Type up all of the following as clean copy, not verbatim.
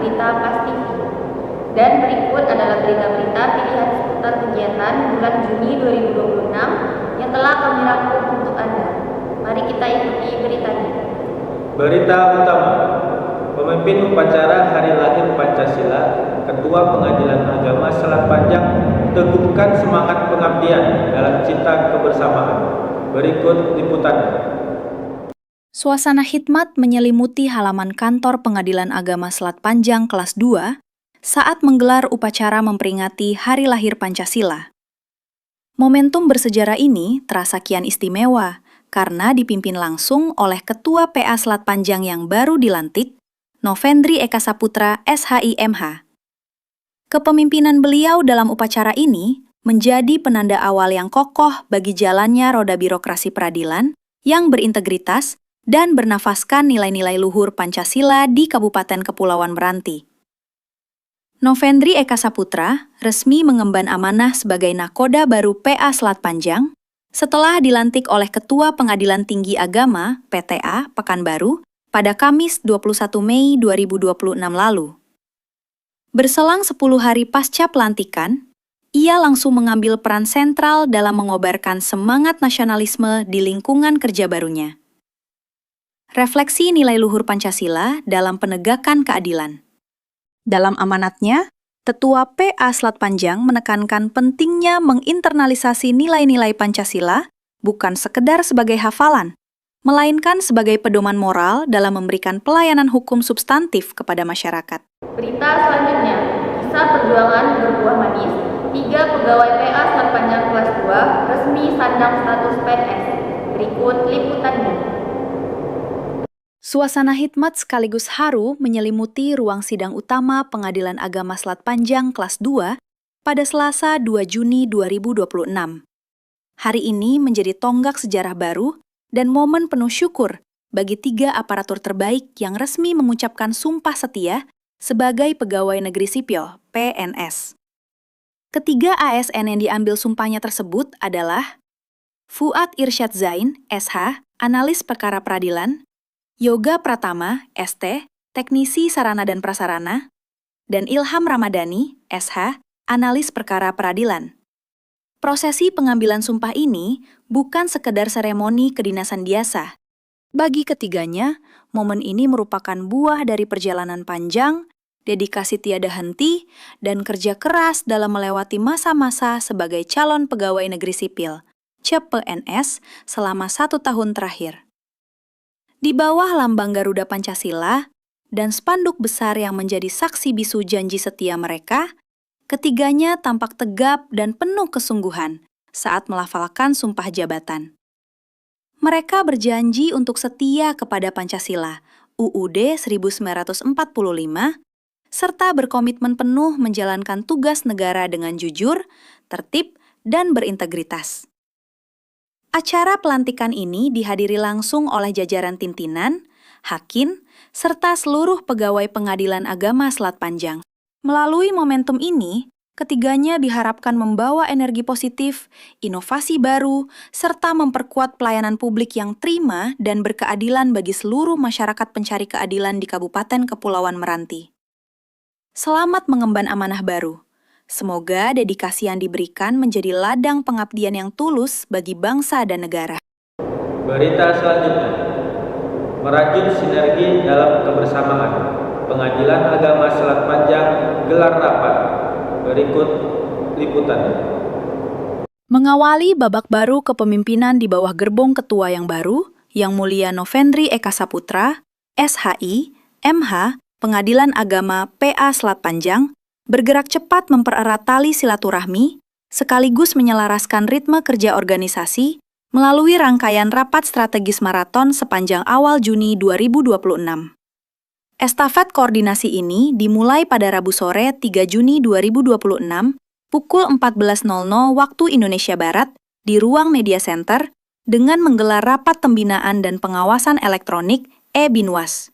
Berita Pas TV. Dan berikut adalah berita-berita pilihan seputar kegiatan bulan Juni 2026 yang telah kami rangkum untuk Anda. Mari kita ikuti beritanya. Berita utama. Pemimpin upacara Hari Lahir Pancasila, Ketua Pengadilan Agama Selat Panjang teguhkan semangat pengabdian dalam cinta kebersamaan. Berikut liputannya. Suasana hikmat menyelimuti halaman kantor Pengadilan Agama Selat Panjang kelas 2 saat menggelar upacara memperingati Hari Lahir Pancasila. Momentum bersejarah ini terasa kian istimewa karena dipimpin langsung oleh Ketua PA Selat Panjang yang baru dilantik, Novendri Eka Saputra, SHI-MH. Kepemimpinan beliau dalam upacara ini menjadi penanda awal yang kokoh bagi jalannya roda birokrasi peradilan yang berintegritas dan bernafaskan nilai-nilai luhur Pancasila di Kabupaten Kepulauan Meranti. Novendri Eka Saputra resmi mengemban amanah sebagai nakoda baru PA Selat Panjang setelah dilantik oleh Ketua Pengadilan Tinggi Agama (PTA) Pekanbaru pada Kamis 21 Mei 2026 lalu. Berselang 10 hari pasca pelantikan, ia langsung mengambil peran sentral dalam mengobarkan semangat nasionalisme di lingkungan kerja barunya. Refleksi nilai luhur Pancasila dalam penegakan keadilan. Dalam amanatnya, Ketua PA Selat Panjang menekankan pentingnya menginternalisasi nilai-nilai Pancasila bukan sekedar sebagai hafalan, melainkan sebagai pedoman moral dalam memberikan pelayanan hukum substantif kepada masyarakat. Berita selanjutnya, kisah perjuangan berbuah manis. 3 pegawai PA Selat Panjang kelas 2 resmi sandang status PNS. Berikut liputannya. Suasana hikmat sekaligus haru menyelimuti ruang sidang utama Pengadilan Agama Selat Panjang kelas 2 pada Selasa 2 Juni 2026. Hari ini menjadi tonggak sejarah baru dan momen penuh syukur bagi 3 aparatur terbaik yang resmi mengucapkan sumpah setia sebagai pegawai negeri sipil (PNS). Ketiga ASN yang diambil sumpahnya tersebut adalah Fuad Irsyad Zain, SH, Analis Perkara Peradilan, Yoga Pratama, ST, Teknisi Sarana dan Prasarana, dan Ilham Ramadhani, SH, Analis Perkara Peradilan. Prosesi pengambilan sumpah ini bukan sekedar seremoni kedinasan biasa. Bagi ketiganya, momen ini merupakan buah dari perjalanan panjang, dedikasi tiada henti, dan kerja keras dalam melewati masa-masa sebagai calon pegawai negeri sipil, CPNS, selama 1 tahun terakhir. Di bawah lambang Garuda Pancasila dan spanduk besar yang menjadi saksi bisu janji setia mereka, ketiganya tampak tegap dan penuh kesungguhan saat melafalkan sumpah jabatan. Mereka berjanji untuk setia kepada Pancasila, UUD 1945, serta berkomitmen penuh menjalankan tugas negara dengan jujur, tertib, dan berintegritas. Acara pelantikan ini dihadiri langsung oleh jajaran pimpinan, hakim, serta seluruh pegawai Pengadilan Agama Selat Panjang. Melalui momentum ini, ketiganya diharapkan membawa energi positif, inovasi baru, serta memperkuat pelayanan publik yang prima dan berkeadilan bagi seluruh masyarakat pencari keadilan di Kabupaten Kepulauan Meranti. Selamat mengemban amanah baru. Semoga dedikasi yang diberikan menjadi ladang pengabdian yang tulus bagi bangsa dan negara. Berita selanjutnya. Merajut sinergi dalam kebersamaan. Pengadilan Agama Selat Panjang gelar rapat. Berikut liputannya. Mengawali babak baru kepemimpinan di bawah gerbong ketua yang baru, Yang Mulia Novendri Eka Saputra, SHI, MH, Pengadilan Agama PA Selat Panjang, bergerak cepat mempererat tali silaturahmi, sekaligus menyelaraskan ritme kerja organisasi melalui rangkaian rapat strategis maraton sepanjang awal Juni 2026. Estafet koordinasi ini dimulai pada Rabu sore 3 Juni 2026 pukul 14.00 waktu Indonesia Barat di Ruang Media Center dengan menggelar rapat pembinaan dan pengawasan elektronik e-Binwas.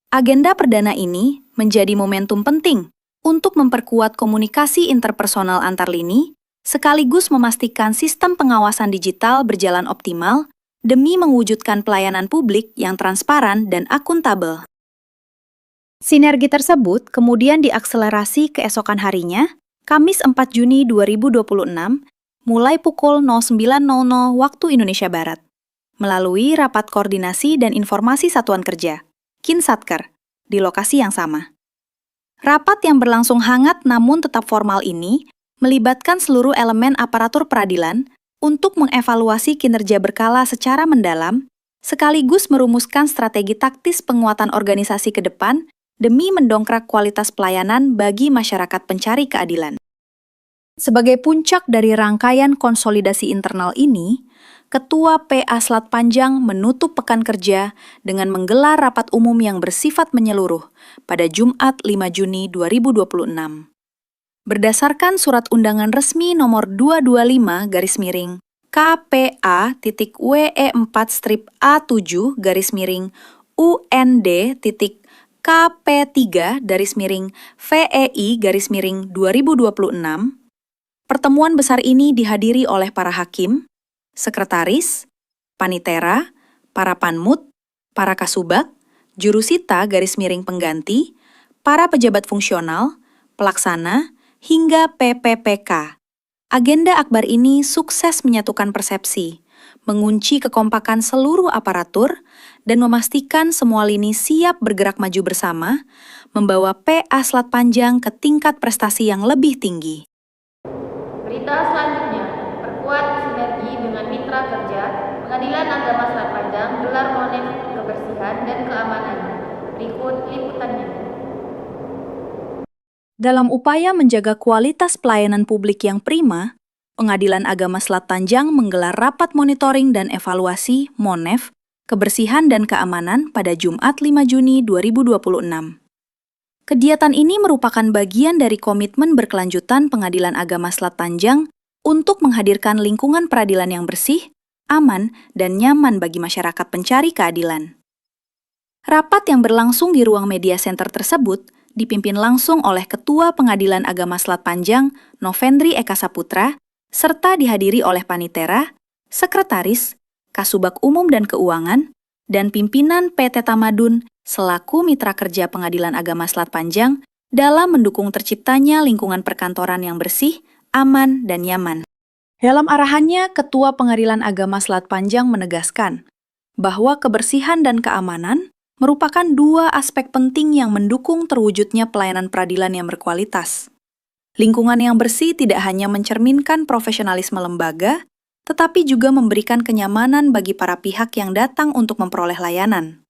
Agenda perdana ini menjadi momentum penting untuk memperkuat komunikasi interpersonal antar lini, sekaligus memastikan sistem pengawasan digital berjalan optimal demi mewujudkan pelayanan publik yang transparan dan akuntabel. Sinergi tersebut kemudian diakselerasi keesokan harinya, Kamis 4 Juni 2026, mulai pukul 09.00 waktu Indonesia Barat, melalui Rapat Koordinasi dan Informasi Satuan Kerja, Kinsatker, di lokasi yang sama. Rapat yang berlangsung hangat namun tetap formal ini melibatkan seluruh elemen aparatur peradilan untuk mengevaluasi kinerja berkala secara mendalam, sekaligus merumuskan strategi taktis penguatan organisasi ke depan demi mendongkrak kualitas pelayanan bagi masyarakat pencari keadilan. Sebagai puncak dari rangkaian konsolidasi internal ini, Ketua PA Selat Panjang menutup pekan kerja dengan menggelar rapat umum yang bersifat menyeluruh pada Jumat 5 Juni 2026. Berdasarkan surat undangan resmi nomor 225 KPA.WE4-A7 UND.KP3-VEI-2026, pertemuan besar ini dihadiri oleh para hakim, sekretaris, panitera, para panmut, para kasubag, jurusita _pengganti, para pejabat fungsional, pelaksana, hingga PPPK. Agenda akbar ini sukses menyatukan persepsi, mengunci kekompakan seluruh aparatur, dan memastikan semua lini siap bergerak maju bersama, membawa PA Selat Panjang ke tingkat prestasi yang lebih tinggi. Berita selanjutnya, perkuat sinergi dengan mitra kerja, Pengadilan Agama Selat Panjang gelar monef kebersihan dan keamanan. Berikut liputannya. Dalam upaya menjaga kualitas pelayanan publik yang prima, Pengadilan Agama Selat Panjang menggelar rapat monitoring dan evaluasi monef, kebersihan dan keamanan pada Jumat 5 Juni 2026. Kegiatan ini merupakan bagian dari komitmen berkelanjutan Pengadilan Agama Selat Panjang untuk menghadirkan lingkungan peradilan yang bersih, aman, dan nyaman bagi masyarakat pencari keadilan. Rapat yang berlangsung di ruang media center tersebut dipimpin langsung oleh Ketua Pengadilan Agama Selat Panjang, Novendri Eka Saputra, serta dihadiri oleh panitera, sekretaris, kasubag umum dan keuangan, dan pimpinan PT Tamadun selaku mitra kerja Pengadilan Agama Selat Panjang dalam mendukung terciptanya lingkungan perkantoran yang bersih, aman, dan nyaman. Dalam arahannya, Ketua Pengadilan Agama Selat Panjang menegaskan bahwa kebersihan dan keamanan merupakan dua aspek penting yang mendukung terwujudnya pelayanan peradilan yang berkualitas. Lingkungan yang bersih tidak hanya mencerminkan profesionalisme lembaga, tetapi juga memberikan kenyamanan bagi para pihak yang datang untuk memperoleh layanan.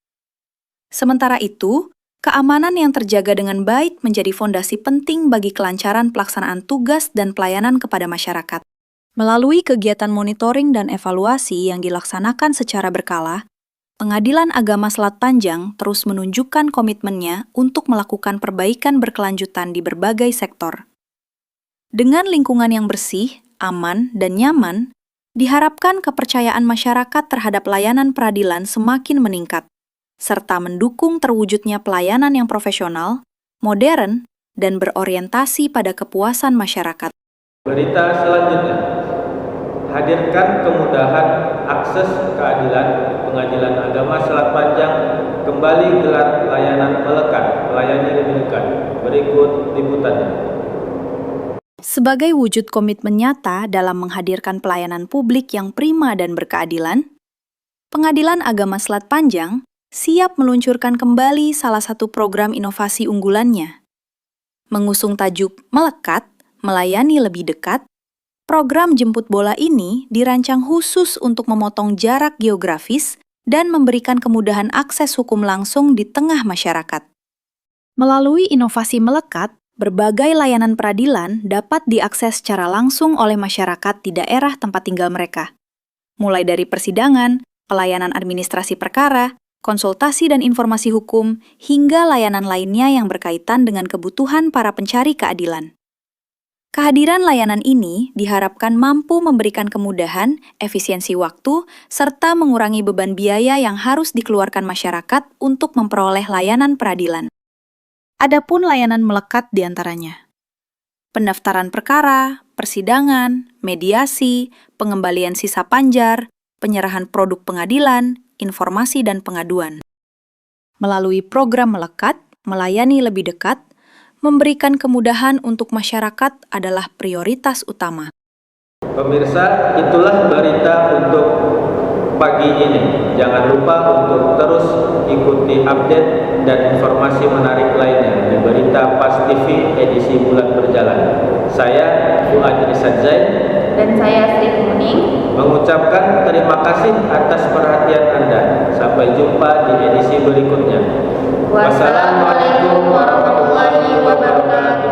Sementara itu, keamanan yang terjaga dengan baik menjadi fondasi penting bagi kelancaran pelaksanaan tugas dan pelayanan kepada masyarakat. Melalui kegiatan monitoring dan evaluasi yang dilaksanakan secara berkala, Pengadilan Agama Selat Panjang terus menunjukkan komitmennya untuk melakukan perbaikan berkelanjutan di berbagai sektor. Dengan lingkungan yang bersih, aman, dan nyaman, diharapkan kepercayaan masyarakat terhadap layanan peradilan semakin meningkat, serta mendukung terwujudnya pelayanan yang profesional, modern, dan berorientasi pada kepuasan masyarakat. Berita selanjutnya, hadirkan kemudahan akses keadilan. Pengadilan Agama Selat Panjang kembali gelar layanan melekat, melayani lebih dekat. Berikut liputannya. Sebagai wujud komitmen nyata dalam menghadirkan pelayanan publik yang prima dan berkeadilan, Pengadilan Agama Selat Panjang siap meluncurkan kembali salah satu program inovasi unggulannya. Mengusung tajuk Melekat, Melayani Lebih Dekat, program jemput bola ini dirancang khusus untuk memotong jarak geografis dan memberikan kemudahan akses hukum langsung di tengah masyarakat. Melalui inovasi Melekat, berbagai layanan peradilan dapat diakses secara langsung oleh masyarakat di daerah tempat tinggal mereka, mulai dari persidangan, pelayanan administrasi perkara, konsultasi dan informasi hukum, hingga layanan lainnya yang berkaitan dengan kebutuhan para pencari keadilan. Kehadiran layanan ini diharapkan mampu memberikan kemudahan, efisiensi waktu, serta mengurangi beban biaya yang harus dikeluarkan masyarakat untuk memperoleh layanan peradilan. Adapun layanan melekat diantaranya: pendaftaran perkara, persidangan, mediasi, pengembalian sisa panjar, penyerahan produk pengadilan, informasi dan pengaduan. Melalui program melekat, melayani lebih dekat, memberikan kemudahan untuk masyarakat adalah prioritas utama. Pemirsa, itulah berita untuk pagi ini. Jangan lupa untuk terus ikuti update dan informasi menarik lainnya di Berita Pas TV edisi bulan berjalan. Saya Fuad Rizad Zain Dan saya Sri Kuning. mengucapkan terima kasih atas perhatian Anda. Sampai jumpa di edisi berikutnya. Wassalamualaikum warahmatullahi wabarakatuh.